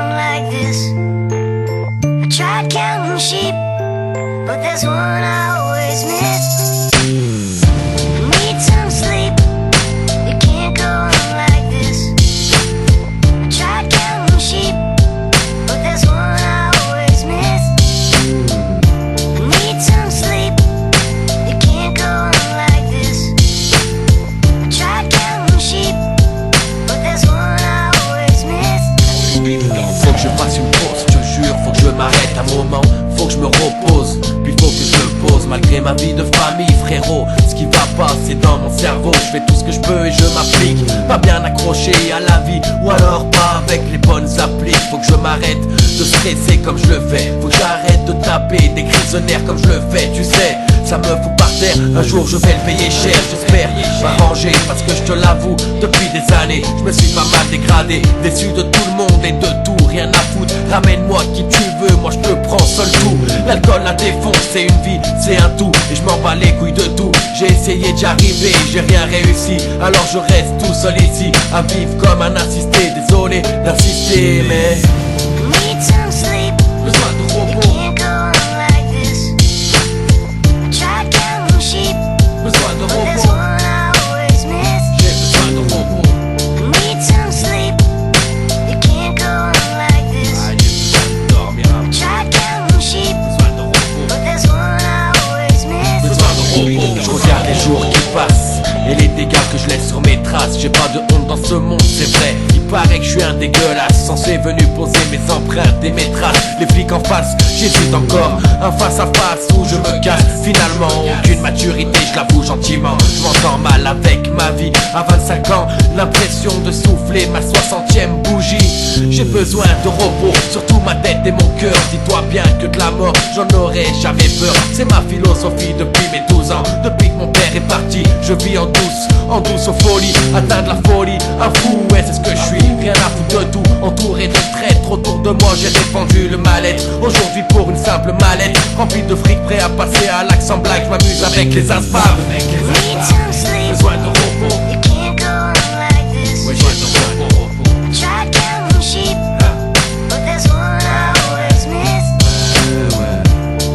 on like this. I tried counting sheep, but there's one I always miss. Need some sleep. You can't go on like this. I tried counting sheep, but there's one I always miss. Need some sleep. You can't go on like this. I tried counting sheep, but there's one I always miss. Faut que je fasse une pause, je te jure, faut que je m'arrête un moment, faut que je me repose, puis faut que je me pose malgré ma vie de famille, frérot. Ce qui va pas, c'est dans mon cerveau, je fais tout ce que je peux et je m'applique. Pas bien accroché à la vie, ou alors pas avec les bonnes appliques. Faut que je m'arrête de stresser comme je le fais, faut que j'arrête de taper des crises de nerfs comme je le fais, tu sais. Ça me fout par terre, un jour je vais le payer cher, j'espère m'arranger. Parce que je te l'avoue, depuis des années, je me suis pas mal dégradé, déçu de tout le monde et de tout, rien à foutre. Ramène-moi qui tu veux, moi je te prends seul tout. L'alcool la défonce, c'est une vie, c'est un tout. Et je m'en bats les couilles de tout. J'ai essayé d'y arriver, j'ai rien réussi. Alors je reste tout seul ici, à vivre comme un assisté. Désolé d'insister, mais Need some sleep. besoin de You repos, can't go on like this. I tried counting sheep, besoin de but there's repos, one I always miss. j'ai besoin de repos. Need some sleep. You can't go on like this. Ah, j'ai besoin de dormir un peu, Tried counting sheep, besoin de repos. but there's one I always miss. Besoin de repos. Je regarde les jours qui passent et les dégâts que je laisse sur mes traces. J'ai pas de honte dans ce monde, c'est vrai. Il paraît que je suis un dégueulasse, censé venu poser mes empreintes et mes traces. Les flics en face, j'hésite encore. Un face à face où je me casse. Finalement, aucune maturité, je l'avoue gentiment. Je m'entends mal avec ma vie. À 25 ans, l'impression de souffler ma 60e bougie. J'ai besoin de repos, surtout ma tête et mon cœur. Dis-toi bien que de la mort, j'en aurais jamais peur. C'est ma philosophie depuis mes 12 ans. Depuis que mon père est parti, je vis en douce aux folies. Atteindre la folie, un fou, ouais c'est ce que je suis. Rien à foutre de tout, entouré de traîtres. Autour de moi j'ai défendu le mal-être. Aujourd'hui pour une simple mallette, remplie de fric, prêt à passer à l'axe en blague. Je m'amuse avec les aspaves. Need some sleep. Besoin de repos, You can't go on like this. ouais j'ai besoin de repos. Tried counting sheep, but there's one I always miss.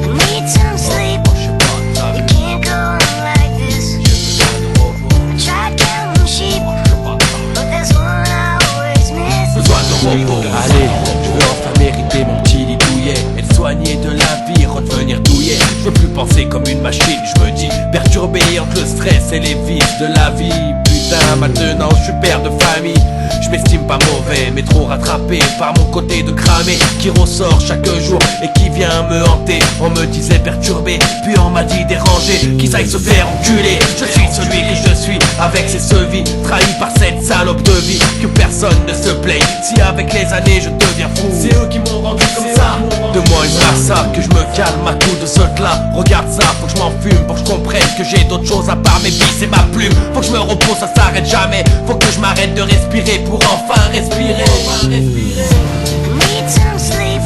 Need some sleep. Je sais pas, t'as You vu, can't go on like this. j'ai besoin de repos. Tried counting sheep, Je sais pas, t'as vu. but there's one I always miss. Besoin de repos. Allez, je veux enfin mériter mon petit lit douillet. Être soigné de la vie, redevenir douillet. Je veux plus penser comme une machine, je me dis perturbé entre le stress et les vices de la vie. Putain, maintenant je suis père de famille. Je m'estime pas mauvais, mais trop rattrapé par mon côté de cramé qui ressort chaque jour et qui vient me hanter. On me disait perturbé, puis on m'a dit dérangé, qu'ils aillent se faire enculer. Je suis celui que je suis, avec ces sevis, trahi par cette salope de vie. Que personne ne se plaît, si avec les années je deviens fou. C'est eux qui m'ont rendu comme ça. De moi une ça, que je me calme à coup de ce là. Regarde ça, faut que je m'en fume pour que je comprenne que j'ai d'autres choses à part mes vies, c'est ma plume. Faut que je me repose, ça s'arrête jamais. Faut que je m'arrête de respirer pour enfin respirer. Need some sleep.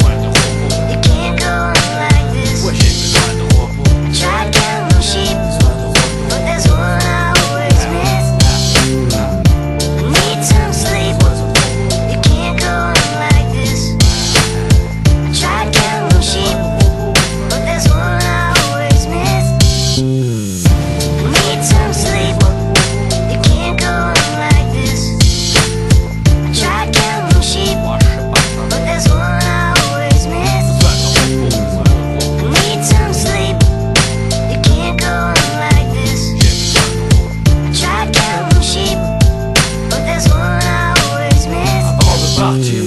You can't go on like this. Ouais, j'ai besoin de repos. Tried counting sheep, but there's one I always miss. Need some sleep. You can't go on like this. Tried counting sheep, but there's one I always miss. Need some sleep. You can't go on like this. Tried counting sheep, but there's one I always miss. Need some sleep. You can't go on like this. Tried counting sheep, but there's one I always miss. Avant de partir,